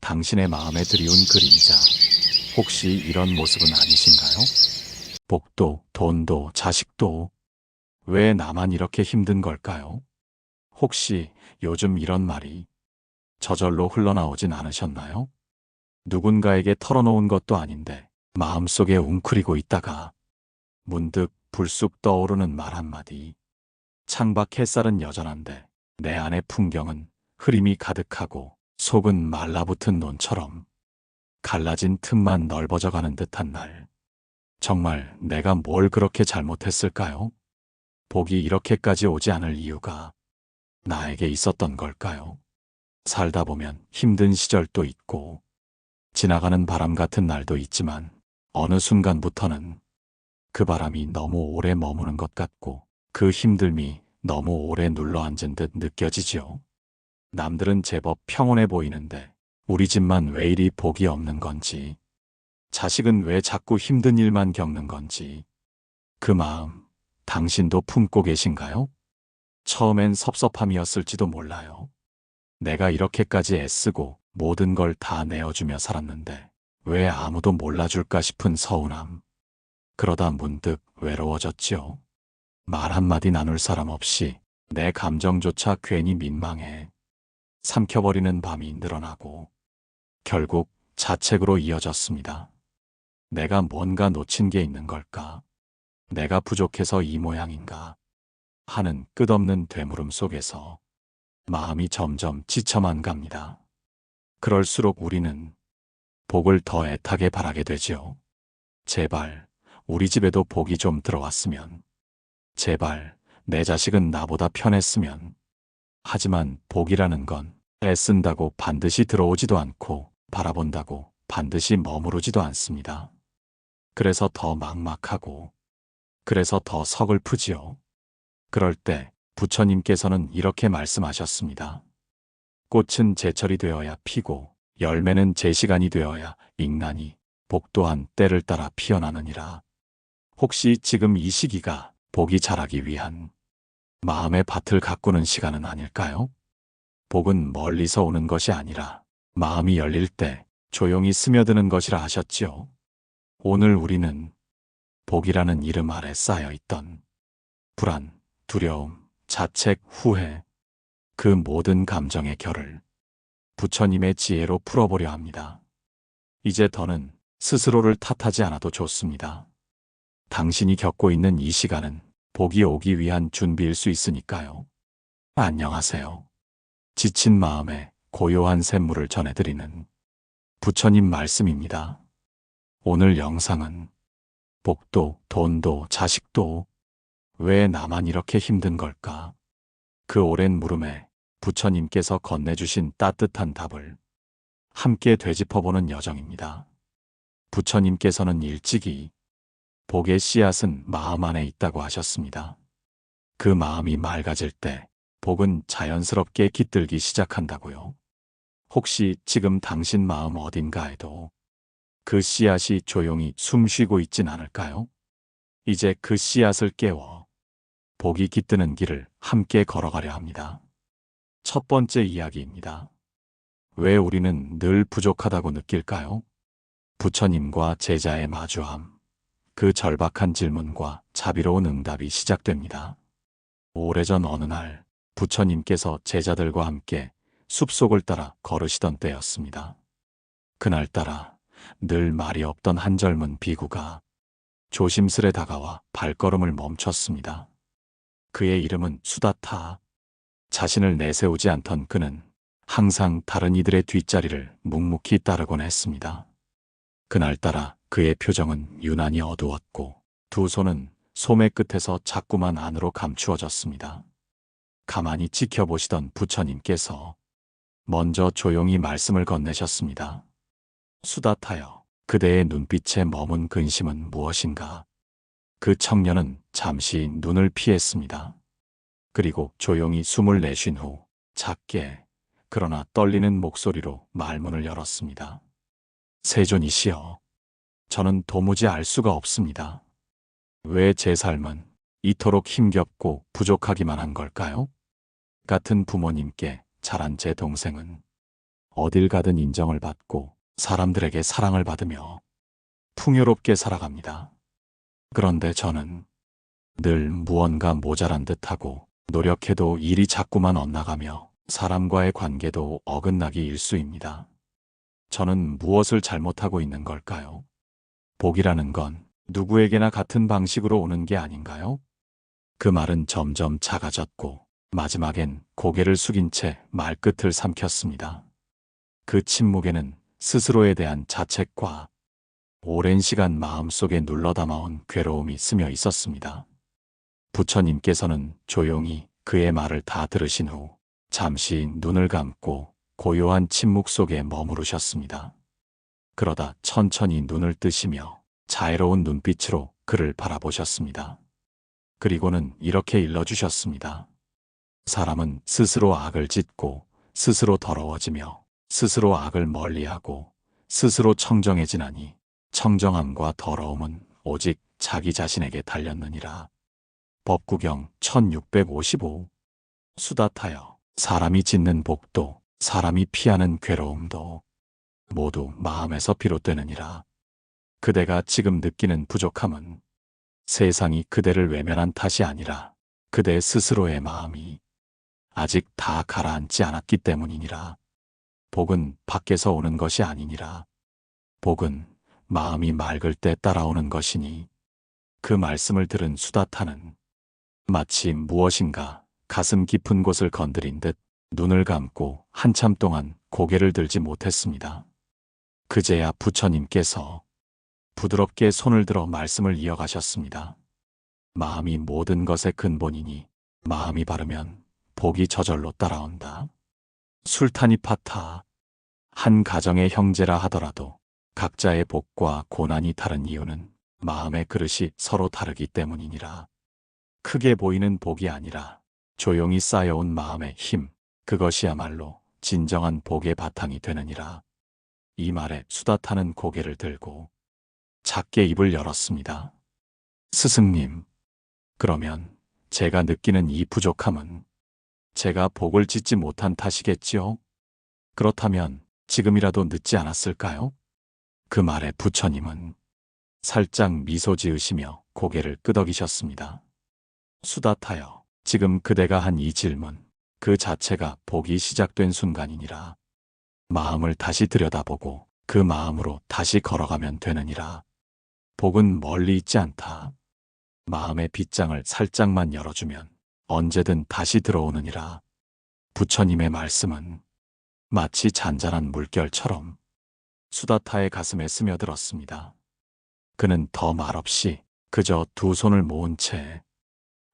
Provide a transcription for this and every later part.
당신의 마음에 드리운 그림자. 혹시 이런 모습은 아니신가요? 복도, 돈도, 자식도. 왜 나만 이렇게 힘든 걸까요? 혹시 요즘 이런 말이 저절로 흘러나오진 않으셨나요? 누군가에게 털어놓은 것도 아닌데 마음속에 웅크리고 있다가 문득 불쑥 떠오르는 말 한마디. 창밖 햇살은 여전한데 내 안의 풍경은 흐림이 가득하고 속은 말라붙은 논처럼 갈라진 틈만 넓어져 가는 듯한 날. 정말 내가 뭘 그렇게 잘못했을까요? 복이 이렇게까지 오지 않을 이유가 나에게 있었던 걸까요? 살다 보면 힘든 시절도 있고 지나가는 바람 같은 날도 있지만 어느 순간부터는 그 바람이 너무 오래 머무는 것 같고 그 힘듦이 너무 오래 눌러앉은 듯 느껴지지요. 남들은 제법 평온해 보이는데 우리 집만 왜 이리 복이 없는 건지, 자식은 왜 자꾸 힘든 일만 겪는 건지, 그 마음 당신도 품고 계신가요? 처음엔 섭섭함이었을지도 몰라요. 내가 이렇게까지 애쓰고 모든 걸 다 내어주며 살았는데 왜 아무도 몰라줄까 싶은 서운함. 그러다 문득 외로워졌지요. 말 한마디 나눌 사람 없이 내 감정조차 괜히 민망해 삼켜버리는 밤이 늘어나고 결국 자책으로 이어졌습니다. 내가 뭔가 놓친 게 있는 걸까? 내가 부족해서 이 모양인가? 하는 끝없는 되물음 속에서 마음이 점점 지쳐만 갑니다. 그럴수록 우리는 복을 더 애타게 바라게 되지요. 제발 우리 집에도 복이 좀 들어왔으면. 제발 내 자식은 나보다 편했으면. 하지만 복이라는 건 애쓴다고 반드시 들어오지도 않고 바라본다고 반드시 머무르지도 않습니다. 그래서 더 막막하고 그래서 더 서글프지요. 그럴 때 부처님께서는 이렇게 말씀하셨습니다. 꽃은 제철이 되어야 피고 열매는 제 시간이 되어야 익나니 복 또한 때를 따라 피어나느니라. 혹시 지금 이 시기가 복이 자라기 위한 마음의 밭을 가꾸는 시간은 아닐까요? 복은 멀리서 오는 것이 아니라 마음이 열릴 때 조용히 스며드는 것이라 하셨지요. 오늘 우리는 복이라는 이름 아래 쌓여있던 불안, 두려움, 자책, 후회, 그 모든 감정의 결을 부처님의 지혜로 풀어보려 합니다. 이제 더는 스스로를 탓하지 않아도 좋습니다. 당신이 겪고 있는 이 시간은 복이 오기 위한 준비일 수 있으니까요. 안녕하세요. 지친 마음에 고요한 샘물을 전해드리는 부처님 말씀입니다. 오늘 영상은 복도, 돈도, 자식도 왜 나만 이렇게 힘든 걸까? 그 오랜 물음에 부처님께서 건네주신 따뜻한 답을 함께 되짚어보는 여정입니다. 부처님께서는 일찍이 복의 씨앗은 마음 안에 있다고 하셨습니다. 그 마음이 맑아질 때 복은 자연스럽게 깃들기 시작한다고요. 혹시 지금 당신 마음 어딘가에도 그 씨앗이 조용히 숨 쉬고 있진 않을까요? 이제 그 씨앗을 깨워 복이 깃드는 길을 함께 걸어가려 합니다. 첫 번째 이야기입니다. 왜 우리는 늘 부족하다고 느낄까요? 부처님과 제자의 마주함, 그 절박한 질문과 자비로운 응답이 시작됩니다. 오래전 어느 날 부처님께서 제자들과 함께 숲속을 따라 걸으시던 때였습니다. 그날따라 늘 말이 없던 한 젊은 비구가 조심스레 다가와 발걸음을 멈췄습니다. 그의 이름은 수다타. 자신을 내세우지 않던 그는 항상 다른 이들의 뒷자리를 묵묵히 따르곤 했습니다. 그날따라 그의 표정은 유난히 어두웠고 두 손은 소매 끝에서 자꾸만 안으로 감추어졌습니다. 가만히 지켜보시던 부처님께서 먼저 조용히 말씀을 건네셨습니다. 수다타여, 그대의 눈빛에 머문 근심은 무엇인가? 그 청년은 잠시 눈을 피했습니다. 그리고 조용히 숨을 내쉰 후 작게 그러나 떨리는 목소리로 말문을 열었습니다. 세존이시여, 저는 도무지 알 수가 없습니다. 왜 제 삶은 이토록 힘겹고 부족하기만 한 걸까요? 같은 부모님께 자란 제 동생은 어딜 가든 인정을 받고 사람들에게 사랑을 받으며 풍요롭게 살아갑니다. 그런데 저는 늘 무언가 모자란 듯하고 노력해도 일이 자꾸만 엇나가며 사람과의 관계도 어긋나기 일쑤입니다. 저는 무엇을 잘못하고 있는 걸까요? 복이라는 건 누구에게나 같은 방식으로 오는 게 아닌가요? 그 말은 점점 작아졌고 마지막엔 고개를 숙인 채 말끝을 삼켰습니다. 그 침묵에는 스스로에 대한 자책과 오랜 시간 마음속에 눌러담아온 괴로움이 스며 있었습니다. 부처님께서는 조용히 그의 말을 다 들으신 후 잠시 눈을 감고 고요한 침묵 속에 머무르셨습니다. 그러다 천천히 눈을 뜨시며 자애로운 눈빛으로 그를 바라보셨습니다. 그리고는 이렇게 일러주셨습니다. 사람은 스스로 악을 짓고 스스로 더러워지며 스스로 악을 멀리하고 스스로 청정해지나니 청정함과 더러움은 오직 자기 자신에게 달렸느니라. 법구경 1655. 수다타여, 사람이 짓는 복도 사람이 피하는 괴로움도 모두 마음에서 비롯되느니라. 그대가 지금 느끼는 부족함은 세상이 그대를 외면한 탓이 아니라 그대 스스로의 마음이 아직 다 가라앉지 않았기 때문이니라. 복은 밖에서 오는 것이 아니니라. 복은 마음이 맑을 때 따라오는 것이니. 그 말씀을 들은 수다타는 마치 무엇인가 가슴 깊은 곳을 건드린 듯 눈을 감고 한참 동안 고개를 들지 못했습니다. 그제야 부처님께서 부드럽게 손을 들어 말씀을 이어가셨습니다. 마음이 모든 것의 근본이니 마음이 바르면 복이 저절로 따라온다. 술타니 파타. 한 가정의 형제라 하더라도 각자의 복과 고난이 다른 이유는 마음의 그릇이 서로 다르기 때문이니라. 크게 보이는 복이 아니라 조용히 쌓여온 마음의 힘, 그것이야말로 진정한 복의 바탕이 되느니라. 이 말에 수다타는 고개를 들고 작게 입을 열었습니다. 스승님, 그러면 제가 느끼는 이 부족함은 제가 복을 짓지 못한 탓이겠지요? 그렇다면 지금이라도 늦지 않았을까요? 그 말에 부처님은 살짝 미소 지으시며 고개를 끄덕이셨습니다. 수다타여, 지금 그대가 한 이 질문, 그 자체가 복이 시작된 순간이니라. 마음을 다시 들여다보고 그 마음으로 다시 걸어가면 되느니라. 복은 멀리 있지 않다. 마음의 빗장을 살짝만 열어주면 언제든 다시 들어오느니라. 부처님의 말씀은 마치 잔잔한 물결처럼 수다타의 가슴에 스며들었습니다. 그는 더 말없이 그저 두 손을 모은 채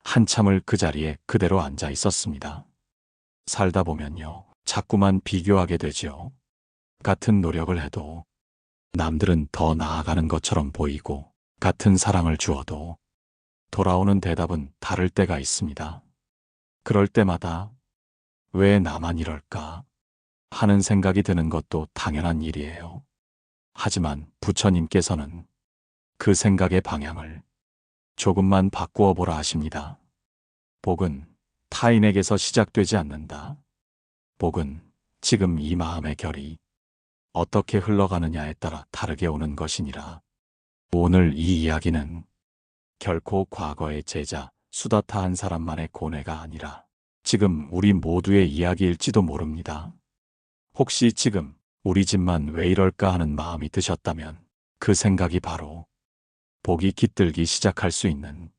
한참을 그 자리에 그대로 앉아 있었습니다. 살다 보면요, 자꾸만 비교하게 되지요. 같은 노력을 해도 남들은 더 나아가는 것처럼 보이고 같은 사랑을 주어도 돌아오는 대답은 다를 때가 있습니다. 그럴 때마다 왜 나만 이럴까 하는 생각이 드는 것도 당연한 일이에요. 하지만 부처님께서는 그 생각의 방향을 조금만 바꾸어 보라 하십니다. 복은 타인에게서 시작되지 않는다. 복은 지금 이 마음의 결이 어떻게 흘러가느냐에 따라 다르게 오는 것이니라. 오늘 이 이야기는 결코 과거의 제자 수다타 한 사람만의 고뇌가 아니라 지금 우리 모두의 이야기일지도 모릅니다. 혹시 지금 우리 집만 왜 이럴까 하는 마음이 드셨다면 그 생각이 바로 복이 깃들기 시작할 수 있는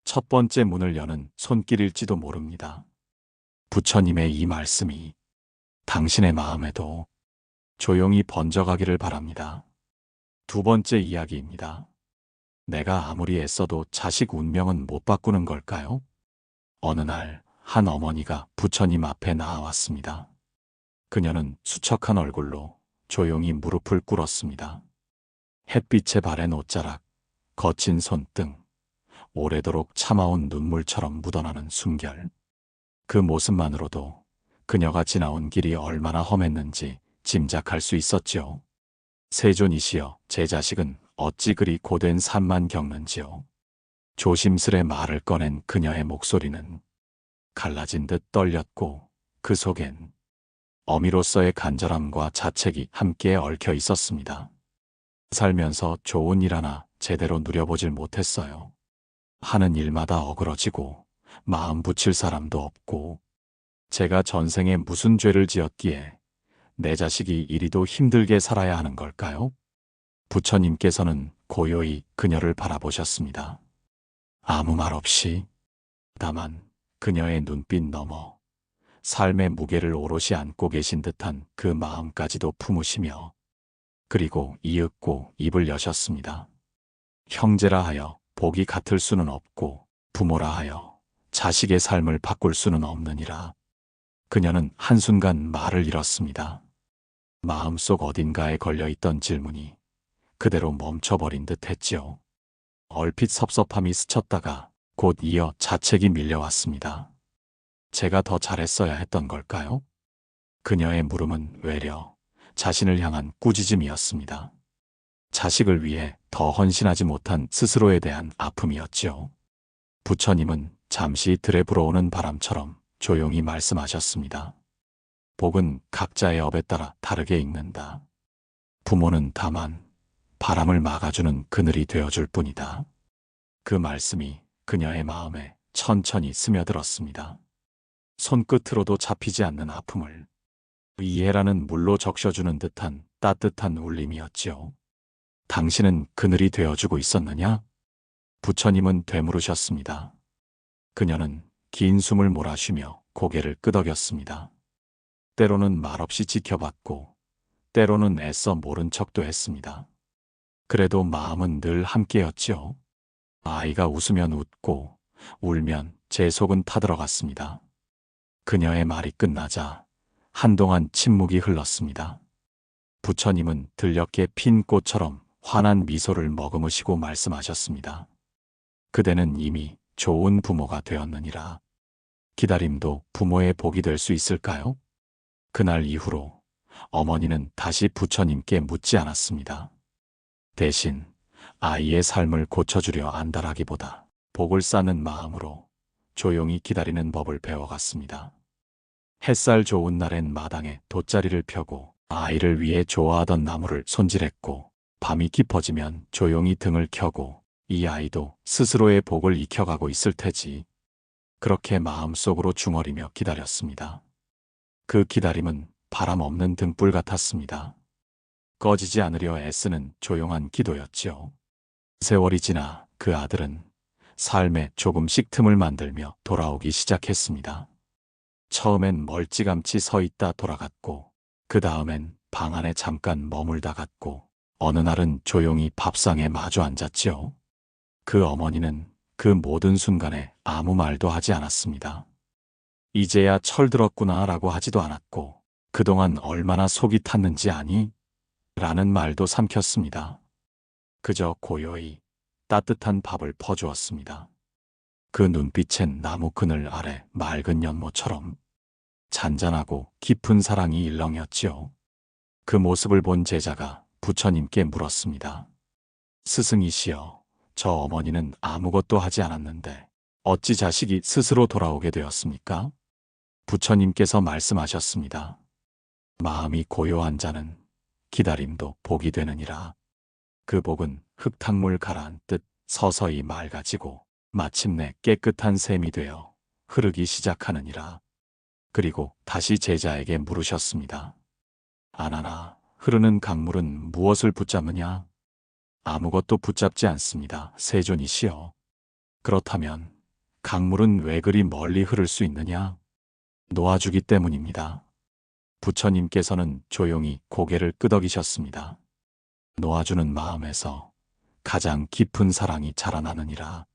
첫 번째 문을 여는 손길일지도 모릅니다. 부처님의 이 말씀이 당신의 마음에도 조용히 번져가기를 바랍니다. 두 번째 이야기입니다. 내가 아무리 애써도 자식 운명은 못 바꾸는 걸까요? 어느 날 한 어머니가 부처님 앞에 나아왔습니다. 그녀는 수척한 얼굴로 조용히 무릎을 꿇었습니다. 햇빛에 바랜 옷자락, 거친 손등, 오래도록 참아온 눈물처럼 묻어나는 숨결. 그 모습만으로도 그녀가 지나온 길이 얼마나 험했는지 짐작할 수 있었지요. 세존이시여, 제 자식은 어찌 그리 고된 산만 겪는지요. 조심스레 말을 꺼낸 그녀의 목소리는 갈라진 듯 떨렸고 그 속엔 어미로서의 간절함과 자책이 함께 얽혀 있었습니다. 살면서 좋은 일 하나 제대로 누려보질 못했어요. 하는 일마다 어그러지고 마음 붙일 사람도 없고 제가 전생에 무슨 죄를 지었기에 내 자식이 이리도 힘들게 살아야 하는 걸까요? 부처님께서는 고요히 그녀를 바라보셨습니다. 아무 말 없이 다만 그녀의 눈빛 너머 삶의 무게를 오롯이 안고 계신 듯한 그 마음까지도 품으시며 그리고 이윽고 입을 여셨습니다. 형제라 하여 복이 같을 수는 없고 부모라 하여 자식의 삶을 바꿀 수는 없느니라. 그녀는 한순간 말을 잃었습니다. 마음속 어딘가에 걸려있던 질문이 그대로 멈춰버린 듯 했지요. 얼핏 섭섭함이 스쳤다가 곧 이어 자책이 밀려왔습니다. 제가 더 잘했어야 했던 걸까요? 그녀의 물음은 외려 자신을 향한 꾸짖음이었습니다. 자식을 위해 더 헌신하지 못한 스스로에 대한 아픔이었지요. 부처님은 잠시 들에 불어오는 바람처럼 조용히 말씀하셨습니다. 복은 각자의 업에 따라 다르게 익는다. 부모는 다만 바람을 막아주는 그늘이 되어줄 뿐이다. 그 말씀이 그녀의 마음에 천천히 스며들었습니다. 손끝으로도 잡히지 않는 아픔을 이해라는 물로 적셔주는 듯한 따뜻한 울림이었지요. 당신은 그늘이 되어주고 있었느냐? 부처님은 되물으셨습니다. 그녀는 긴 숨을 몰아쉬며 고개를 끄덕였습니다. 때로는 말없이 지켜봤고 때로는 애써 모른 척도 했습니다. 그래도 마음은 늘 함께였지요. 아이가 웃으면 웃고 울면 제 속은 타들어갔습니다. 그녀의 말이 끝나자 한동안 침묵이 흘렀습니다. 부처님은 들녘에 핀 꽃처럼 환한 미소를 머금으시고 말씀하셨습니다. 그대는 이미 좋은 부모가 되었느니라. 기다림도 부모의 복이 될 수 있을까요? 그날 이후로 어머니는 다시 부처님께 묻지 않았습니다. 대신 아이의 삶을 고쳐주려 안달하기보다 복을 쌓는 마음으로 조용히 기다리는 법을 배워갔습니다. 햇살 좋은 날엔 마당에 돗자리를 펴고 아이를 위해 좋아하던 나무를 손질했고 밤이 깊어지면 조용히 등을 켜고 이 아이도 스스로의 복을 익혀가고 있을 테지. 그렇게 마음속으로 중얼이며 기다렸습니다. 그 기다림은 바람 없는 등불 같았습니다. 꺼지지 않으려 애쓰는 조용한 기도였지요. 세월이 지나 그 아들은 삶에 조금씩 틈을 만들며 돌아오기 시작했습니다. 처음엔 멀찌감치 서 있다 돌아갔고 그 다음엔 방 안에 잠깐 머물다 갔고 어느 날은 조용히 밥상에 마주 앉았지요. 그 어머니는 그 모든 순간에 아무 말도 하지 않았습니다. 이제야 철들었구나 라고 하지도 않았고 그동안 얼마나 속이 탔는지 아니? 라는 말도 삼켰습니다. 그저 고요히 따뜻한 밥을 퍼주었습니다. 그 눈빛엔 나무 그늘 아래 맑은 연못처럼 잔잔하고 깊은 사랑이 일렁였지요. 그 모습을 본 제자가 부처님께 물었습니다. 스승이시여, 저 어머니는 아무것도 하지 않았는데 어찌 자식이 스스로 돌아오게 되었습니까? 부처님께서 말씀하셨습니다. 마음이 고요한 자는 기다림도 복이 되느니라. 그 복은 흙탕물 가라앉듯 서서히 맑아지고 마침내 깨끗한 샘이 되어 흐르기 시작하느니라. 그리고 다시 제자에게 물으셨습니다. 아나나, 흐르는 강물은 무엇을 붙잡느냐? 아무것도 붙잡지 않습니다. 세존이시여. 그렇다면 강물은 왜 그리 멀리 흐를 수 있느냐? 놓아주기 때문입니다. 부처님께서는 조용히 고개를 끄덕이셨습니다. 놓아주는 마음에서 가장 깊은 사랑이 자라나느니라.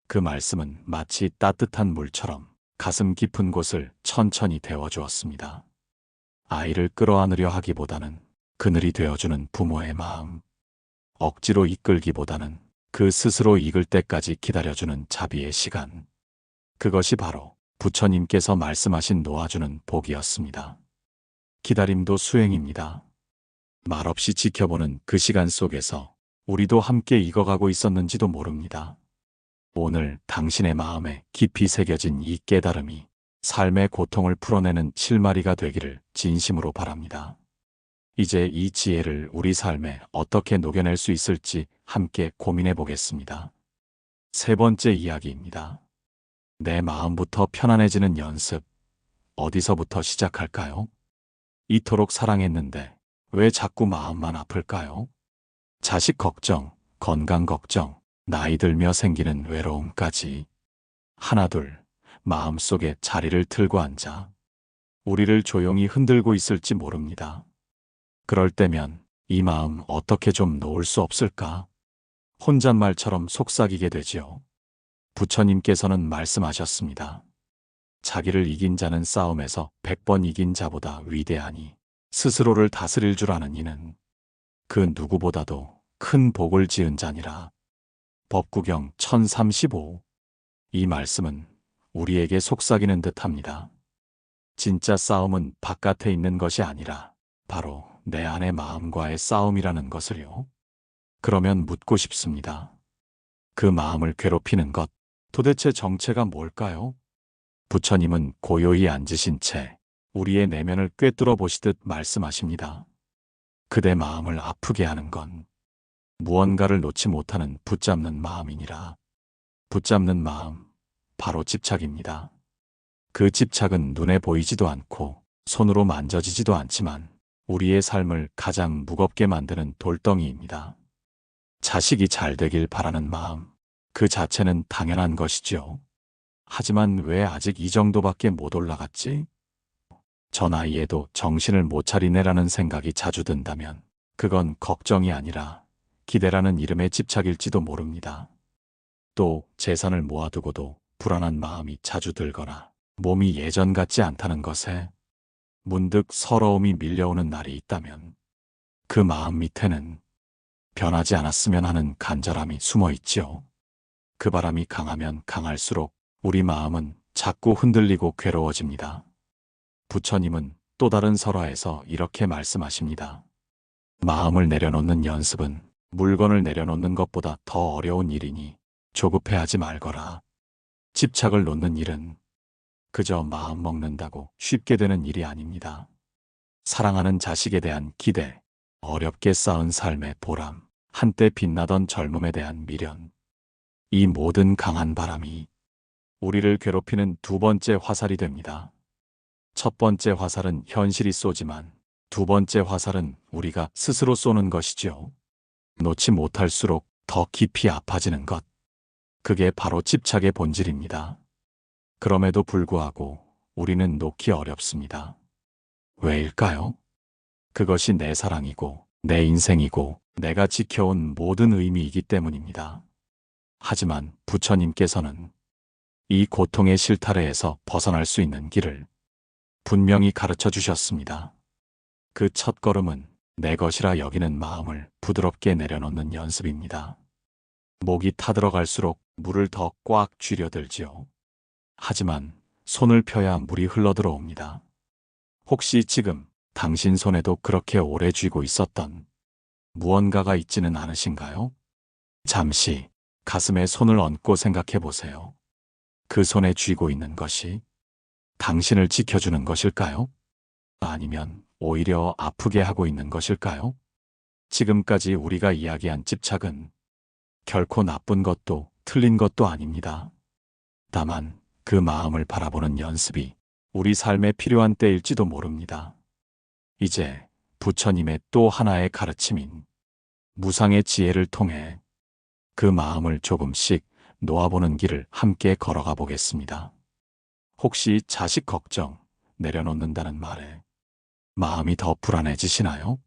그 말씀은 마치 따뜻한 물처럼 가슴 깊은 곳을 천천히 데워주었습니다. 아이를 끌어안으려 하기보다는 그늘이 되어주는 부모의 마음, 억지로 이끌기보다는 그 스스로 익을 때까지 기다려주는 자비의 시간. 그것이 바로 부처님께서 말씀하신 놓아주는 복이었습니다. 기다림도 수행입니다. 말없이 지켜보는 그 시간 속에서 우리도 함께 익어가고 있었는지도 모릅니다. 오늘 당신의 마음에 깊이 새겨진 이 깨달음이 삶의 고통을 풀어내는 실마리가 되기를 진심으로 바랍니다. 이제 이 지혜를 우리 삶에 어떻게 녹여낼 수 있을지 함께 고민해 보겠습니다. 세 번째 이야기입니다. 내 마음부터 편안해지는 연습. 어디서부터 시작할까요? 이토록 사랑했는데 왜 자꾸 마음만 아플까요? 자식 걱정, 건강 걱정, 나이 들며 생기는 외로움까지 하나둘 마음속에 자리를 틀고 앉아 우리를 조용히 흔들고 있을지 모릅니다. 그럴 때면 이 마음 어떻게 좀 놓을 수 없을까? 혼잣말처럼 속삭이게 되지요. 부처님께서는 말씀하셨습니다. 자기를 이긴 자는 싸움에서 100번 이긴 자보다 위대하니 스스로를 다스릴 줄 아는 이는 그 누구보다도 큰 복을 지은 자니라. 법구경 1035. 이 말씀은 우리에게 속삭이는 듯합니다. 진짜 싸움은 바깥에 있는 것이 아니라 바로 내 안의 마음과의 싸움이라는 것을요. 그러면 묻고 싶습니다. 그 마음을 괴롭히는 것, 도대체 정체가 뭘까요? 부처님은 고요히 앉으신 채 우리의 내면을 꿰뚫어 보시듯 말씀하십니다. 그대 마음을 아프게 하는 건 무언가를 놓지 못하는 붙잡는 마음이니라. 붙잡는 마음, 바로 집착입니다. 그 집착은 눈에 보이지도 않고 손으로 만져지지도 않지만 우리의 삶을 가장 무겁게 만드는 돌덩이입니다. 자식이 잘 되길 바라는 마음, 그 자체는 당연한 것이죠. 하지만 왜 아직 이 정도밖에 못 올라갔지? 저 나이에도 정신을 못 차리네라는 생각이 자주 든다면 그건 걱정이 아니라 기대라는 이름의 집착일지도 모릅니다. 또 재산을 모아두고도 불안한 마음이 자주 들거나 몸이 예전 같지 않다는 것에 문득 서러움이 밀려오는 날이 있다면 그 마음 밑에는 변하지 않았으면 하는 간절함이 숨어 있지요. 그 바람이 강하면 강할수록 우리 마음은 자꾸 흔들리고 괴로워집니다. 부처님은 또 다른 설화에서 이렇게 말씀하십니다. 마음을 내려놓는 연습은 물건을 내려놓는 것보다 더 어려운 일이니 조급해하지 말거라. 집착을 놓는 일은 그저 마음 먹는다고 쉽게 되는 일이 아닙니다. 사랑하는 자식에 대한 기대, 어렵게 쌓은 삶의 보람, 한때 빛나던 젊음에 대한 미련. 이 모든 강한 바람이 우리를 괴롭히는 두 번째 화살이 됩니다. 첫 번째 화살은 현실이 쏘지만 두 번째 화살은 우리가 스스로 쏘는 것이죠. 놓지 못할수록 더 깊이 아파지는 것. 그게 바로 집착의 본질입니다. 그럼에도 불구하고 우리는 놓기 어렵습니다. 왜일까요? 그것이 내 사랑이고 내 인생이고 내가 지켜온 모든 의미이기 때문입니다. 하지만 부처님께서는 이 고통의 실타래에서 벗어날 수 있는 길을 분명히 가르쳐 주셨습니다. 그 첫 걸음은 내 것이라 여기는 마음을 부드럽게 내려놓는 연습입니다. 목이 타들어갈수록 물을 더 꽉 쥐려들지요. 하지만 손을 펴야 물이 흘러들어옵니다. 혹시 지금 당신 손에도 그렇게 오래 쥐고 있었던 무언가가 있지는 않으신가요? 잠시 가슴에 손을 얹고 생각해 보세요. 그 손에 쥐고 있는 것이 당신을 지켜주는 것일까요? 아니면 오히려 아프게 하고 있는 것일까요? 지금까지 우리가 이야기한 집착은 결코 나쁜 것도 틀린 것도 아닙니다. 다만 그 마음을 바라보는 연습이 우리 삶에 필요한 때일지도 모릅니다. 이제 부처님의 또 하나의 가르침인 무상의 지혜를 통해 그 마음을 조금씩 놓아보는 길을 함께 걸어가 보겠습니다. 혹시 자식 걱정 내려놓는다는 말에 마음이 더 불안해지시나요?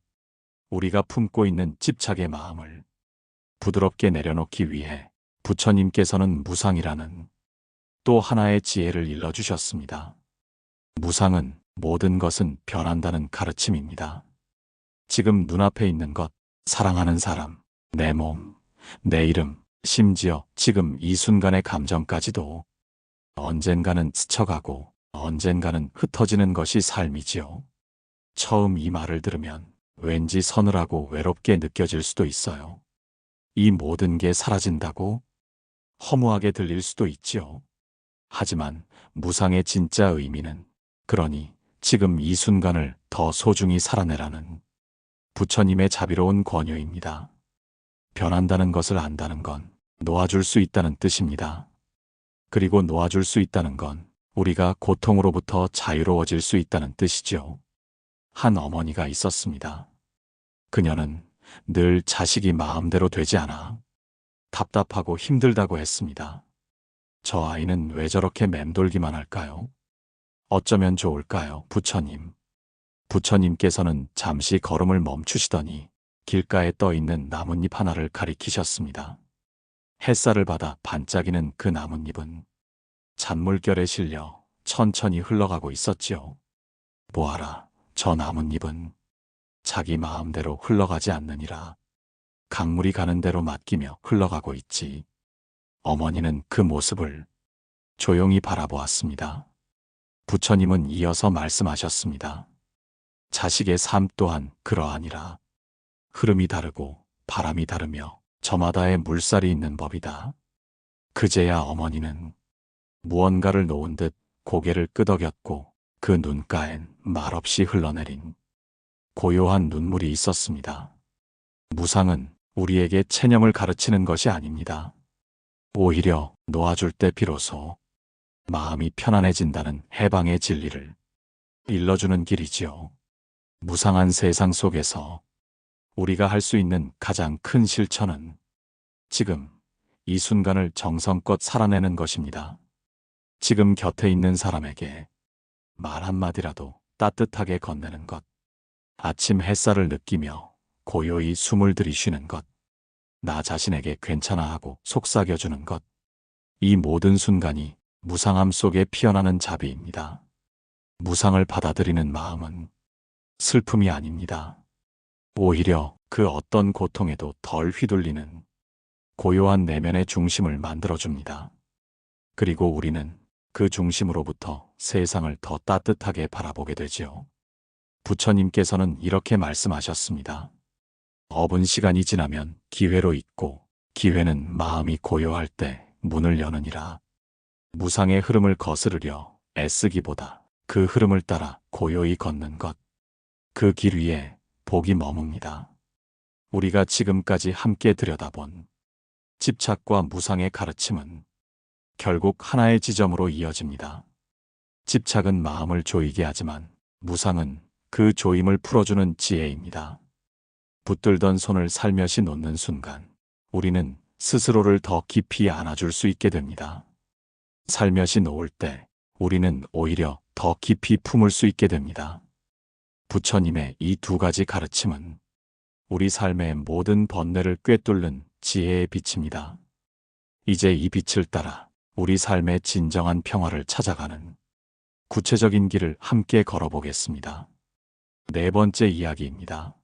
우리가 품고 있는 집착의 마음을 부드럽게 내려놓기 위해 부처님께서는 무상이라는 또 하나의 지혜를 일러주셨습니다. 무상은 모든 것은 변한다는 가르침입니다. 지금 눈앞에 있는 것, 사랑하는 사람, 내 몸, 내 이름, 심지어 지금 이 순간의 감정까지도 언젠가는 스쳐가고 언젠가는 흩어지는 것이 삶이지요. 처음 이 말을 들으면 왠지 서늘하고 외롭게 느껴질 수도 있어요. 이 모든 게 사라진다고 허무하게 들릴 수도 있지요. 하지만 무상의 진짜 의미는, 그러니 지금 이 순간을 더 소중히 살아내라는 부처님의 자비로운 권유입니다. 변한다는 것을 안다는 건 놓아줄 수 있다는 뜻입니다. 그리고 놓아줄 수 있다는 건 우리가 고통으로부터 자유로워질 수 있다는 뜻이죠. 한 어머니가 있었습니다. 그녀는 늘 자식이 마음대로 되지 않아 답답하고 힘들다고 했습니다. 저 아이는 왜 저렇게 맴돌기만 할까요? 어쩌면 좋을까요, 부처님? 부처님께서는 잠시 걸음을 멈추시더니 길가에 떠 있는 나뭇잎 하나를 가리키셨습니다. 햇살을 받아 반짝이는 그 나뭇잎은 잔물결에 실려 천천히 흘러가고 있었지요. 보아라, 저 나뭇잎은 자기 마음대로 흘러가지 않느니라. 강물이 가는 대로 맡기며 흘러가고 있지. 어머니는 그 모습을 조용히 바라보았습니다. 부처님은 이어서 말씀하셨습니다. 자식의 삶 또한 그러하니라. 흐름이 다르고 바람이 다르며 저마다의 물살이 있는 법이다. 그제야 어머니는 무언가를 놓은 듯 고개를 끄덕였고 그 눈가엔 말없이 흘러내린 고요한 눈물이 있었습니다. 무상은 우리에게 체념을 가르치는 것이 아닙니다. 오히려 놓아줄 때 비로소 마음이 편안해진다는 해방의 진리를 일러주는 길이지요. 무상한 세상 속에서 우리가 할 수 있는 가장 큰 실천은 지금 이 순간을 정성껏 살아내는 것입니다. 지금 곁에 있는 사람에게 말 한마디라도 따뜻하게 건네는 것, 아침 햇살을 느끼며 고요히 숨을 들이쉬는 것, 나 자신에게 괜찮아하고 속삭여주는 것, 이 모든 순간이 무상함 속에 피어나는 자비입니다. 무상을 받아들이는 마음은 슬픔이 아닙니다. 오히려 그 어떤 고통에도 덜 휘둘리는 고요한 내면의 중심을 만들어줍니다. 그리고 우리는 그 중심으로부터 세상을 더 따뜻하게 바라보게 되지요. 부처님께서는 이렇게 말씀하셨습니다. 업은 시간이 지나면 기회로 있고 기회는 마음이 고요할 때 문을 여느니라. 무상의 흐름을 거스르려 애쓰기보다 그 흐름을 따라 고요히 걷는 것, 그 길 위에 복이 머뭅니다. 우리가 지금까지 함께 들여다본 집착과 무상의 가르침은 결국 하나의 지점으로 이어집니다. 집착은 마음을 조이게 하지만 무상은 그 조임을 풀어주는 지혜입니다. 붙들던 손을 살며시 놓는 순간 우리는 스스로를 더 깊이 안아줄 수 있게 됩니다. 살며시 놓을 때 우리는 오히려 더 깊이 품을 수 있게 됩니다. 부처님의 이 두 가지 가르침은 우리 삶의 모든 번뇌를 꿰뚫는 지혜의 빛입니다. 이제 이 빛을 따라 우리 삶의 진정한 평화를 찾아가는 구체적인 길을 함께 걸어보겠습니다. 네 번째 이야기입니다.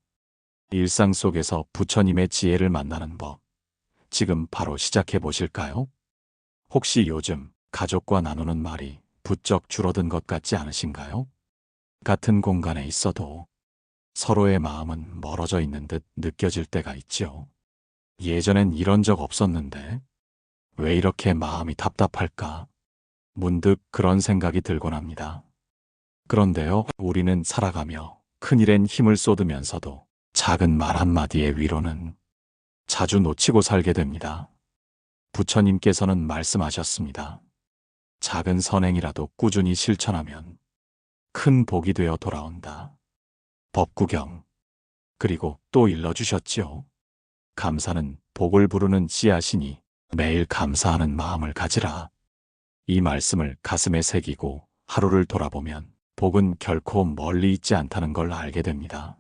일상 속에서 부처님의 지혜를 만나는 법. 지금 바로 시작해 보실까요? 혹시 요즘 가족과 나누는 말이 부쩍 줄어든 것 같지 않으신가요? 같은 공간에 있어도 서로의 마음은 멀어져 있는 듯 느껴질 때가 있죠. 예전엔 이런 적 없었는데 왜 이렇게 마음이 답답할까? 문득 그런 생각이 들곤 합니다. 그런데요, 우리는 살아가며 큰일엔 힘을 쏟으면서도 작은 말 한마디의 위로는 자주 놓치고 살게 됩니다. 부처님께서는 말씀하셨습니다. 작은 선행이라도 꾸준히 실천하면 큰 복이 되어 돌아온다. 법구경. 그리고 또 일러주셨지요. 감사는 복을 부르는 씨앗이니 매일 감사하는 마음을 가지라. 이 말씀을 가슴에 새기고 하루를 돌아보면 복은 결코 멀리 있지 않다는 걸 알게 됩니다.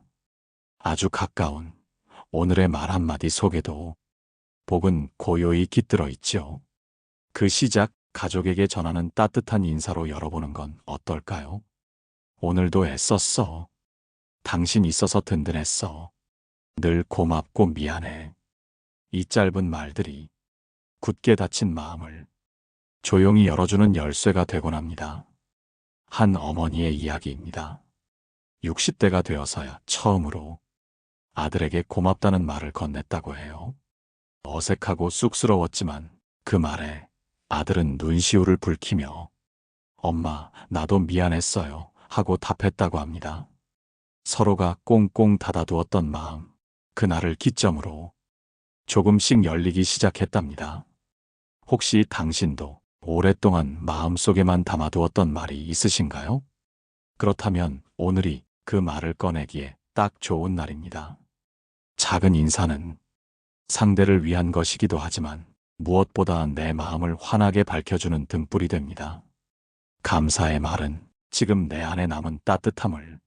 아주 가까운 오늘의 말 한마디 속에도 복은 고요히 깃들어 있죠. 그 시작, 가족에게 전하는 따뜻한 인사로 열어보는 건 어떨까요? 오늘도 애썼어. 당신 있어서 든든했어. 늘 고맙고 미안해. 이 짧은 말들이 굳게 닫힌 마음을 조용히 열어주는 열쇠가 되곤 합니다. 한 어머니의 이야기입니다. 60대가 되어서야 처음으로 아들에게 고맙다는 말을 건넸다고 해요. 어색하고 쑥스러웠지만 그 말에 아들은 눈시울을 붉히며 엄마, 나도 미안했어요 하고 답했다고 합니다. 서로가 꽁꽁 닫아두었던 마음, 그날을 기점으로 조금씩 열리기 시작했답니다. 혹시 당신도 오랫동안 마음속에만 담아두었던 말이 있으신가요? 그렇다면 오늘이 그 말을 꺼내기에 딱 좋은 날입니다. 작은 인사는 상대를 위한 것이기도 하지만 무엇보다 내 마음을 환하게 밝혀주는 등불이 됩니다. 감사의 말은 지금 내 안에 남은 따뜻함을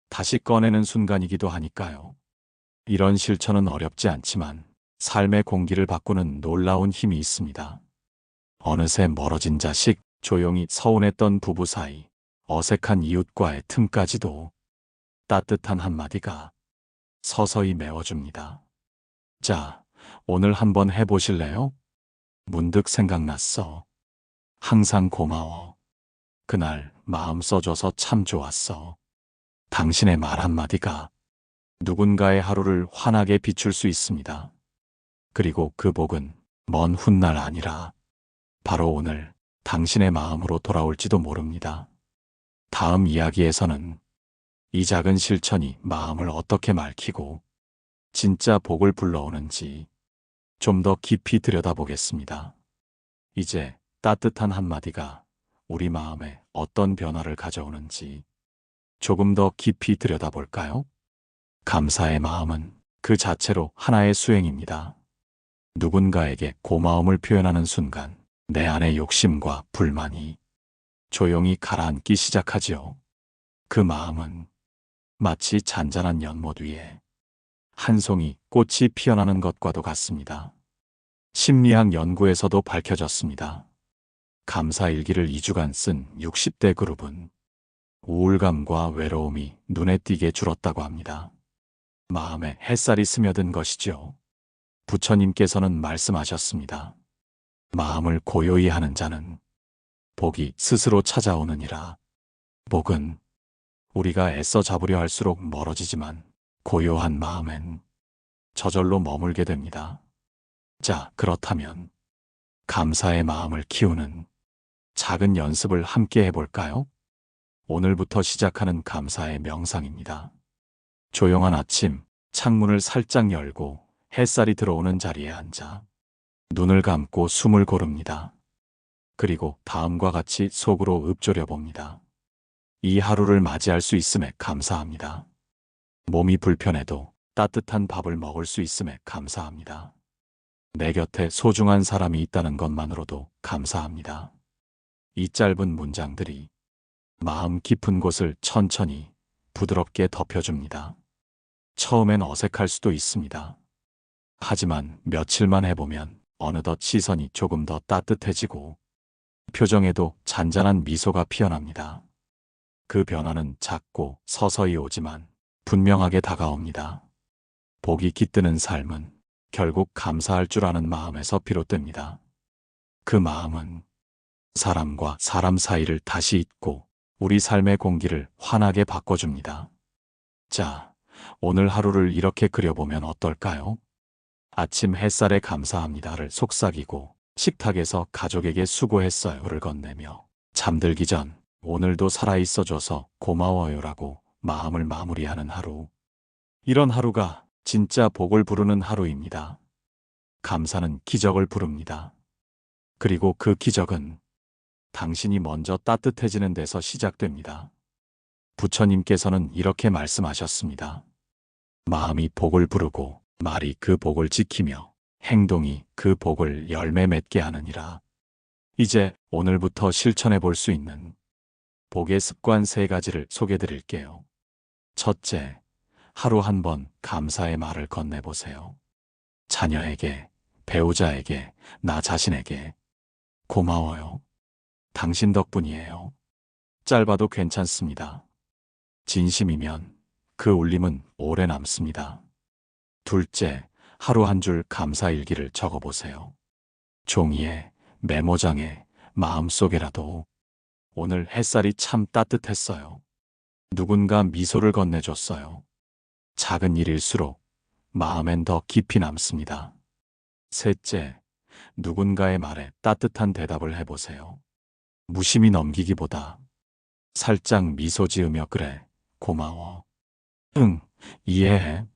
다시 꺼내는 순간이기도 하니까요. 이런 실천은 어렵지 않지만 삶의 공기를 바꾸는 놀라운 힘이 있습니다. 어느새 멀어진 자식, 조용히 서운했던 부부 사이, 어색한 이웃과의 틈까지도 따뜻한 한마디가 서서히 메워줍니다. 자, 오늘 한번 해보실래요? 문득 생각났어. 항상 고마워. 그날 마음 써줘서 참 좋았어. 당신의 말 한마디가 누군가의 하루를 환하게 비출 수 있습니다. 그리고 그 복은 먼 훗날 아니라 바로 오늘 당신의 마음으로 돌아올지도 모릅니다. 다음 이야기에서는 이 작은 실천이 마음을 어떻게 맑히고 진짜 복을 불러오는지 좀 더 깊이 들여다보겠습니다. 이제 따뜻한 한마디가 우리 마음에 어떤 변화를 가져오는지 조금 더 깊이 들여다볼까요? 감사의 마음은 그 자체로 하나의 수행입니다. 누군가에게 고마움을 표현하는 순간 내 안의 욕심과 불만이 조용히 가라앉기 시작하지요. 그 마음은 마치 잔잔한 연못 위에 한 송이 꽃이 피어나는 것과도 같습니다. 심리학 연구에서도 밝혀졌습니다. 감사 일기를 2주간 쓴 60대 그룹은 우울감과 외로움이 눈에 띄게 줄었다고 합니다. 마음에 햇살이 스며든 것이죠. 부처님께서는 말씀하셨습니다. 마음을 고요히 하는 자는 복이 스스로 찾아오느니라. 복은 우리가 애써 잡으려 할수록 멀어지지만 고요한 마음엔 저절로 머물게 됩니다. 자, 그렇다면 감사의 마음을 키우는 작은 연습을 함께 해볼까요? 오늘부터 시작하는 감사의 명상입니다. 조용한 아침, 창문을 살짝 열고 햇살이 들어오는 자리에 앉아 눈을 감고 숨을 고릅니다. 그리고 다음과 같이 속으로 읊조려 봅니다. 이 하루를 맞이할 수 있음에 감사합니다. 몸이 불편해도 따뜻한 밥을 먹을 수 있음에 감사합니다. 내 곁에 소중한 사람이 있다는 것만으로도 감사합니다. 이 짧은 문장들이 마음 깊은 곳을 천천히 부드럽게 덮여줍니다. 처음엔 어색할 수도 있습니다. 하지만 며칠만 해보면 어느덧 시선이 조금 더 따뜻해지고 표정에도 잔잔한 미소가 피어납니다. 그 변화는 작고 서서히 오지만 분명하게 다가옵니다. 복이 깃드는 삶은 결국 감사할 줄 아는 마음에서 비롯됩니다. 그 마음은 사람과 사람 사이를 다시 잇고 우리 삶의 공기를 환하게 바꿔줍니다. 자, 오늘 하루를 이렇게 그려보면 어떨까요? 아침 햇살에 감사합니다를 속삭이고 식탁에서 가족에게 수고했어요를 건네며 잠들기 전 오늘도 살아있어줘서 고마워요라고 마음을 마무리하는 하루. 이런 하루가 진짜 복을 부르는 하루입니다. 감사는 기적을 부릅니다. 그리고 그 기적은 당신이 먼저 따뜻해지는 데서 시작됩니다. 부처님께서는 이렇게 말씀하셨습니다. 마음이 복을 부르고 말이 그 복을 지키며 행동이 그 복을 열매 맺게 하느니라. 이제 오늘부터 실천해 볼 수 있는 복의 습관 3가지를 소개해 드릴게요. 첫째, 하루 한 번 감사의 말을 건네보세요. 자녀에게, 배우자에게, 나 자신에게 고마워요. 당신 덕분이에요. 짧아도 괜찮습니다. 진심이면 그 울림은 오래 남습니다. 둘째, 하루 한 줄 감사 일기를 적어보세요. 종이에, 메모장에, 마음속에라도 오늘 햇살이 참 따뜻했어요. 누군가 미소를 건네줬어요. 작은 일일수록 마음엔 더 깊이 남습니다. 셋째, 누군가의 말에 따뜻한 대답을 해보세요. 무심히 넘기기보다 살짝 미소 지으며 그래, 고마워. 응, 이해해.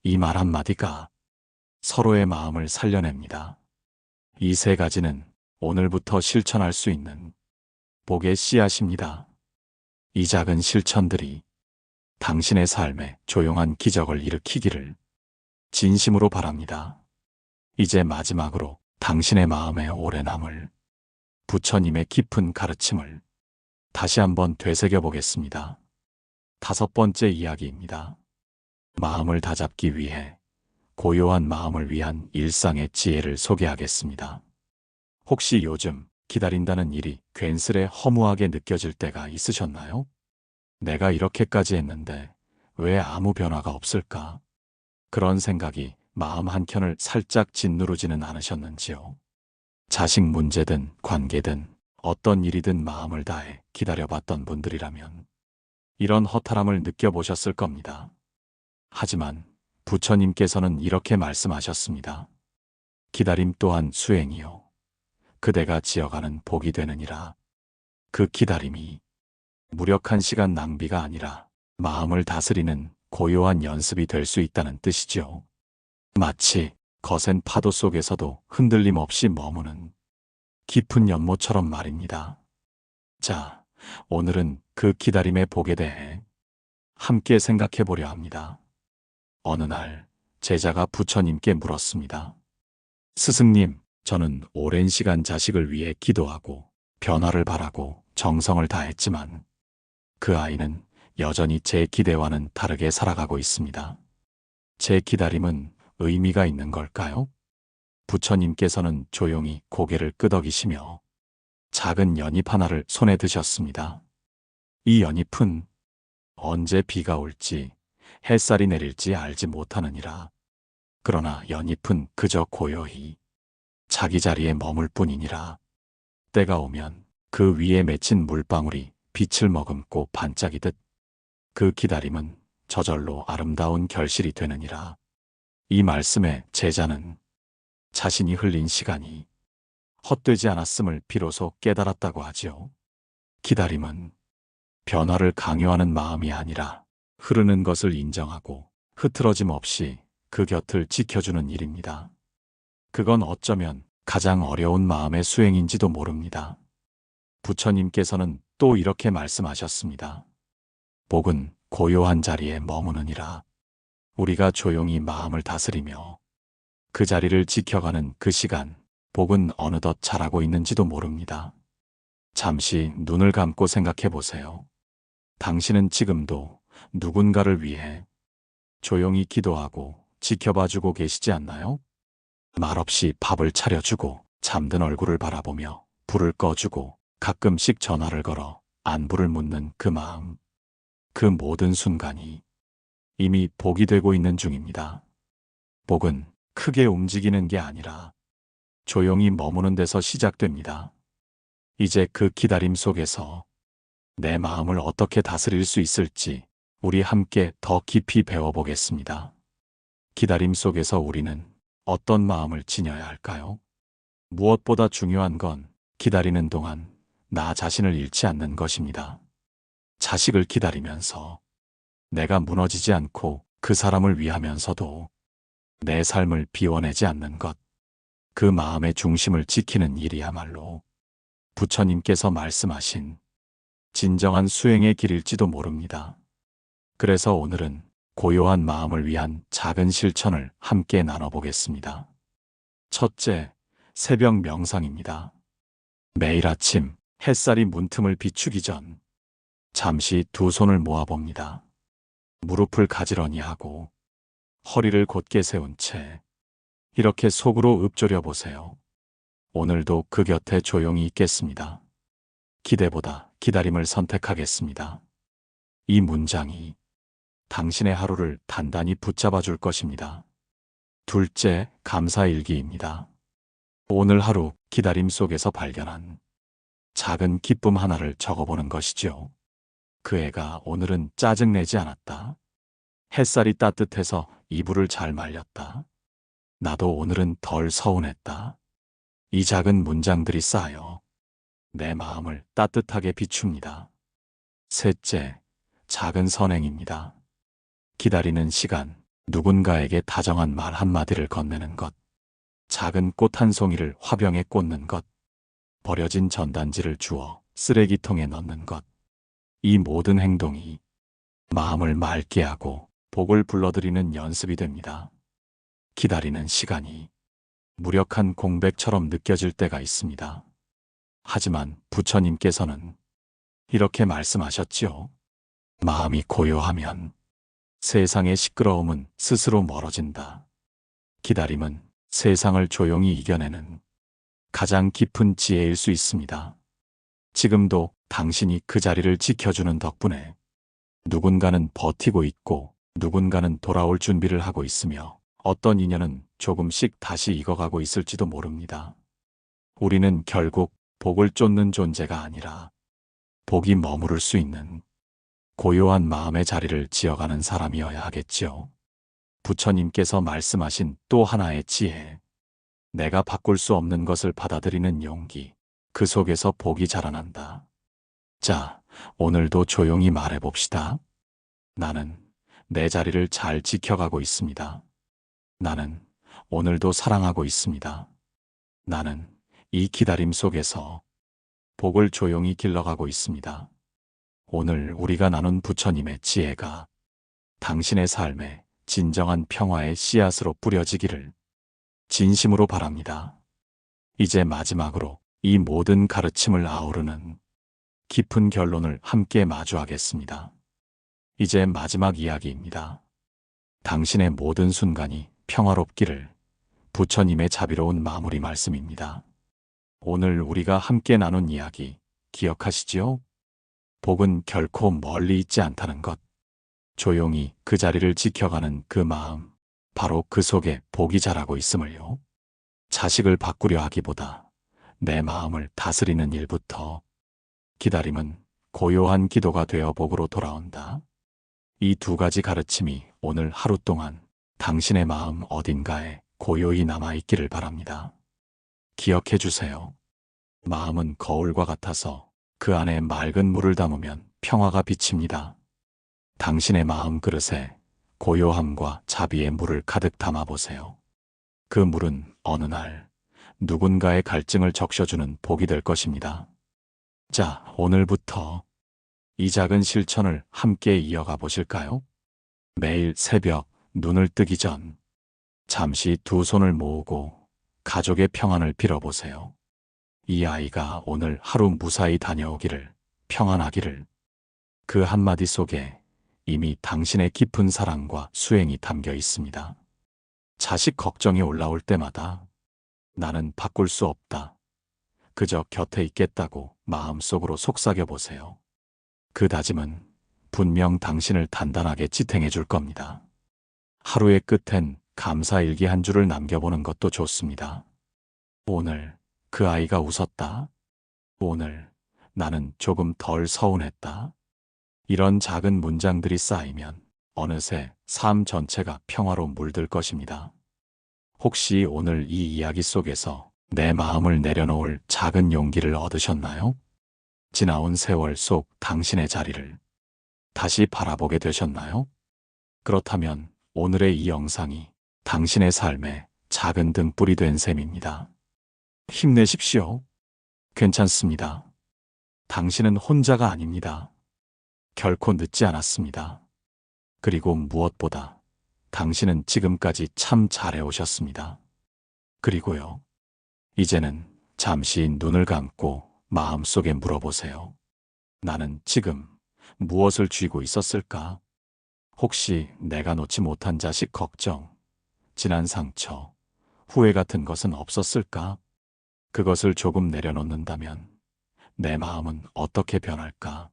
이 말 한마디가 서로의 마음을 살려냅니다. 이 세 가지는 오늘부터 실천할 수 있는 복의 씨앗입니다. 이 작은 실천들이 당신의 삶에 조용한 기적을 일으키기를 진심으로 바랍니다. 이제 마지막으로 당신의 마음에 오래 남을 부처님의 깊은 가르침을 다시 한번 되새겨 보겠습니다. 5번째 이야기입니다. 마음을 다잡기 위해 고요한 마음을 위한 일상의 지혜를 소개하겠습니다. 혹시 요즘 기다린다는 일이 괜스레 허무하게 느껴질 때가 있으셨나요? 내가 이렇게까지 했는데 왜 아무 변화가 없을까? 그런 생각이 마음 한켠을 살짝 짓누르지는 않으셨는지요? 자식 문제든 관계든 어떤 일이든 마음을 다해 기다려봤던 분들이라면 이런 허탈함을 느껴보셨을 겁니다. 하지만 부처님께서는 이렇게 말씀하셨습니다. 기다림 또한 수행이요. 그대가 지어가는 복이 되느니라. 그 기다림이 무력한 시간 낭비가 아니라 마음을 다스리는 고요한 연습이 될 수 있다는 뜻이죠. 마치 거센 파도 속에서도 흔들림 없이 머무는 깊은 연못처럼 말입니다. 자, 오늘은 그 기다림의 복에 대해 함께 생각해 보려 합니다. 어느 날 제자가 부처님께 물었습니다. 스승님, 저는 오랜 시간 자식을 위해 기도하고 변화를 바라고 정성을 다했지만 그 아이는 여전히 제 기대와는 다르게 살아가고 있습니다. 제 기다림은 의미가 있는 걸까요? 부처님께서는 조용히 고개를 끄덕이시며 작은 연잎 하나를 손에 드셨습니다. 이 연잎은 언제 비가 올지 햇살이 내릴지 알지 못하느니라. 그러나 연잎은 그저 고요히 자기 자리에 머물 뿐이니라. 때가 오면 그 위에 맺힌 물방울이 빛을 머금고 반짝이듯 그 기다림은 저절로 아름다운 결실이 되느니라. 이 말씀에 제자는 자신이 흘린 시간이 헛되지 않았음을 비로소 깨달았다고 하지요. 기다림은 변화를 강요하는 마음이 아니라 흐르는 것을 인정하고 흐트러짐 없이 그 곁을 지켜주는 일입니다. 그건 어쩌면 가장 어려운 마음의 수행인지도 모릅니다. 부처님께서는 또 이렇게 말씀하셨습니다. 복은 고요한 자리에 머무느니라. 우리가 조용히 마음을 다스리며 그 자리를 지켜가는 그 시간, 복은 어느덧 자라고 있는지도 모릅니다. 잠시 눈을 감고 생각해 보세요. 당신은 지금도 누군가를 위해 조용히 기도하고 지켜봐주고 계시지 않나요? 말없이 밥을 차려주고 잠든 얼굴을 바라보며 불을 꺼주고 가끔씩 전화를 걸어 안부를 묻는 그 마음, 그 모든 순간이 이미 복이 되고 있는 중입니다. 복은 크게 움직이는 게 아니라 조용히 머무는 데서 시작됩니다. 이제 그 기다림 속에서 내 마음을 어떻게 다스릴 수 있을지 우리 함께 더 깊이 배워보겠습니다. 기다림 속에서 우리는 어떤 마음을 지녀야 할까요? 무엇보다 중요한 건 기다리는 동안 나 자신을 잃지 않는 것입니다. 자식을 기다리면서 내가 무너지지 않고 그 사람을 위하면서도 내 삶을 비워내지 않는 것, 그 마음의 중심을 지키는 일이야말로 부처님께서 말씀하신 진정한 수행의 길일지도 모릅니다. 그래서 오늘은 고요한 마음을 위한 작은 실천을 함께 나눠보겠습니다. 첫째, 새벽 명상입니다. 매일 아침 햇살이 문틈을 비추기 전 잠시 두 손을 모아봅니다. 무릎을 가지런히 하고 허리를 곧게 세운 채 이렇게 속으로 읊조려 보세요. 오늘도 그 곁에 조용히 있겠습니다. 기대보다 기다림을 선택하겠습니다. 이 문장이 당신의 하루를 단단히 붙잡아 줄 것입니다. 둘째, 감사일기입니다. 오늘 하루 기다림 속에서 발견한 작은 기쁨 하나를 적어보는 것이죠. 그 애가 오늘은 짜증내지 않았다. 햇살이 따뜻해서 이불을 잘 말렸다. 나도 오늘은 덜 서운했다. 이 작은 문장들이 쌓여 내 마음을 따뜻하게 비춥니다. 셋째, 작은 선행입니다. 기다리는 시간, 누군가에게 다정한 말 한마디를 건네는 것, 작은 꽃 한 송이를 화병에 꽂는 것, 버려진 전단지를 주워 쓰레기통에 넣는 것. 이 모든 행동이 마음을 맑게 하고 복을 불러들이는 연습이 됩니다. 기다리는 시간이 무력한 공백처럼 느껴질 때가 있습니다. 하지만 부처님께서는 이렇게 말씀하셨지요. 마음이 고요하면 세상의 시끄러움은 스스로 멀어진다. 기다림은 세상을 조용히 이겨내는 가장 깊은 지혜일 수 있습니다. 지금도 당신이 그 자리를 지켜주는 덕분에 누군가는 버티고 있고 누군가는 돌아올 준비를 하고 있으며 어떤 인연은 조금씩 다시 익어가고 있을지도 모릅니다. 우리는 결국 복을 쫓는 존재가 아니라 복이 머무를 수 있는 고요한 마음의 자리를 지어가는 사람이어야 하겠지요. 부처님께서 말씀하신 또 하나의 지혜. 내가 바꿀 수 없는 것을 받아들이는 용기. 그 속에서 복이 자라난다. 자, 오늘도 조용히 말해봅시다. 나는 내 자리를 잘 지켜가고 있습니다. 나는 오늘도 사랑하고 있습니다. 나는 이 기다림 속에서 복을 조용히 길러가고 있습니다. 오늘 우리가 나눈 부처님의 지혜가 당신의 삶에 진정한 평화의 씨앗으로 뿌려지기를 진심으로 바랍니다. 이제 마지막으로 이 모든 가르침을 아우르는 깊은 결론을 함께 마주하겠습니다. 이제 마지막 이야기입니다. 당신의 모든 순간이 평화롭기를 부처님의 자비로운 마무리 말씀입니다. 오늘 우리가 함께 나눈 이야기 기억하시지요? 복은 결코 멀리 있지 않다는 것. 조용히 그 자리를 지켜가는 그 마음, 바로 그 속에 복이 자라고 있음을요. 자식을 바꾸려 하기보다 내 마음을 다스리는 일부터 기다림은 고요한 기도가 되어 복으로 돌아온다. 이 두 가지 가르침이 오늘 하루 동안 당신의 마음 어딘가에 고요히 남아있기를 바랍니다. 기억해 주세요. 마음은 거울과 같아서 그 안에 맑은 물을 담으면 평화가 비칩니다. 당신의 마음 그릇에 고요함과 자비의 물을 가득 담아보세요. 그 물은 어느 날 누군가의 갈증을 적셔주는 복이 될 것입니다. 자, 오늘부터 이 작은 실천을 함께 이어가 보실까요? 매일 새벽 눈을 뜨기 전 잠시 두 손을 모으고 가족의 평안을 빌어보세요. 이 아이가 오늘 하루 무사히 다녀오기를, 평안하기를. 그 한마디 속에 이미 당신의 깊은 사랑과 수행이 담겨 있습니다. 자식 걱정이 올라올 때마다 나는 바꿀 수 없다. 그저 곁에 있겠다고 마음속으로 속삭여 보세요. 그 다짐은 분명 당신을 단단하게 지탱해 줄 겁니다. 하루의 끝엔 감사일기 한 줄을 남겨보는 것도 좋습니다. 오늘 그 아이가 웃었다. 오늘 나는 조금 덜 서운했다. 이런 작은 문장들이 쌓이면 어느새 삶 전체가 평화로 물들 것입니다. 혹시 오늘 이 이야기 속에서 내 마음을 내려놓을 작은 용기를 얻으셨나요? 지나온 세월 속 당신의 자리를 다시 바라보게 되셨나요? 그렇다면 오늘의 이 영상이 당신의 삶에 작은 등불이 된 셈입니다. 힘내십시오. 괜찮습니다. 당신은 혼자가 아닙니다. 결코 늦지 않았습니다. 그리고 무엇보다 당신은 지금까지 참 잘해오셨습니다. 그리고요, 이제는 잠시 눈을 감고 마음속에 물어보세요. 나는 지금 무엇을 쥐고 있었을까? 혹시 내가 놓지 못한 자식 걱정, 지난 상처, 후회 같은 것은 없었을까? 그것을 조금 내려놓는다면 내 마음은 어떻게 변할까?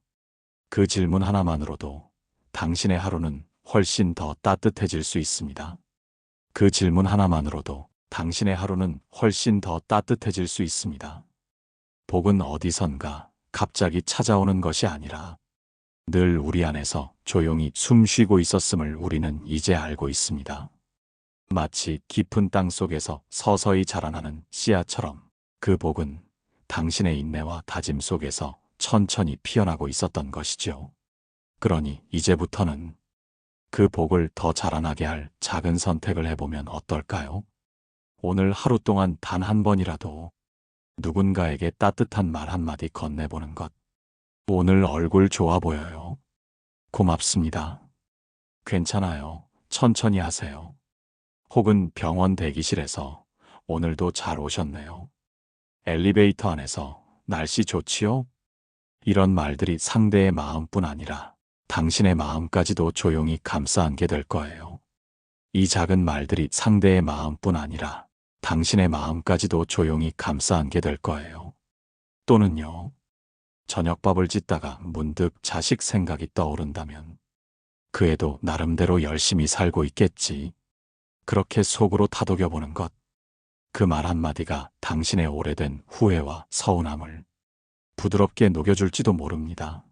그 질문 하나만으로도 당신의 하루는 훨씬 더 따뜻해질 수 있습니다. 그 질문 하나만으로도 당신의 하루는 훨씬 더 따뜻해질 수 있습니다. 복은 어디선가 갑자기 찾아오는 것이 아니라 늘 우리 안에서 조용히 숨 쉬고 있었음을 우리는 이제 알고 있습니다. 마치 깊은 땅 속에서 서서히 자라나는 씨앗처럼 그 복은 당신의 인내와 다짐 속에서 천천히 피어나고 있었던 것이죠. 그러니 이제부터는 그 복을 더 자라나게 할 작은 선택을 해보면 어떨까요? 오늘 하루 동안 단 한 번이라도 누군가에게 따뜻한 말 한마디 건네보는 것. 오늘 얼굴 좋아 보여요. 고맙습니다. 괜찮아요. 천천히 하세요. 혹은 병원 대기실에서 오늘도 잘 오셨네요. 엘리베이터 안에서 날씨 좋지요? 이런 말들이 상대의 마음뿐 아니라 당신의 마음까지도 조용히 감싸 안게 될 거예요. 이 작은 말들이 상대의 마음뿐 아니라 당신의 마음까지도 조용히 감싸 안게 될 거예요. 또는요, 저녁밥을 짓다가 문득 자식 생각이 떠오른다면 그 애도 나름대로 열심히 살고 있겠지. 그렇게 속으로 다독여보는 것. 그 말 한마디가 당신의 오래된 후회와 서운함을 부드럽게 녹여줄지도 모릅니다.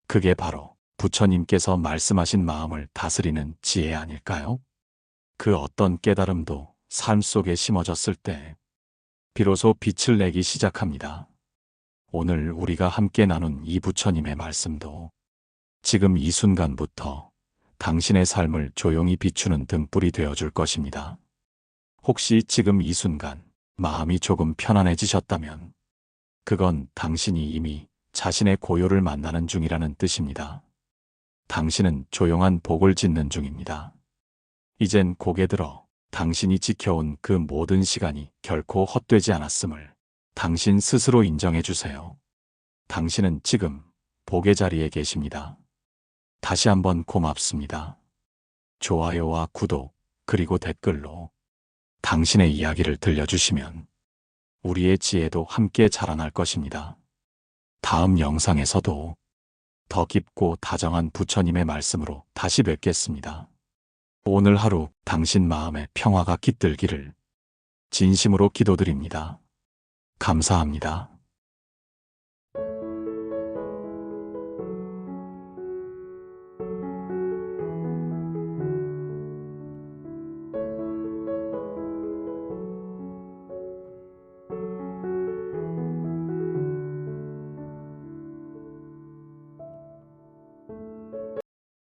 그게 바로 부처님께서 말씀하신 마음을 다스리는 지혜 아닐까요? 그 어떤 깨달음도 삶 속에 심어졌을 때 비로소 빛을 내기 시작합니다. 오늘 우리가 함께 나눈 이 부처님의 말씀도 지금 이 순간부터 당신의 삶을 조용히 비추는 등불이 되어줄 것입니다. 혹시 지금 이 순간 마음이 조금 편안해지셨다면 그건 당신이 이미 자신의 고요를 만나는 중이라는 뜻입니다. 당신은 조용한 복을 짓는 중입니다. 이젠 고개 들어 당신이 지켜온 그 모든 시간이 결코 헛되지 않았음을 당신 스스로 인정해 주세요. 당신은 지금 복의 자리에 계십니다. 다시 한번 고맙습니다. 좋아요와 구독, 그리고 댓글로 당신의 이야기를 들려주시면 우리의 지혜도 함께 자라날 것입니다. 다음 영상에서도 더 깊고 다정한 부처님의 말씀으로 다시 뵙겠습니다. 오늘 하루 당신 마음에 평화가 깃들기를 진심으로 기도드립니다. 감사합니다.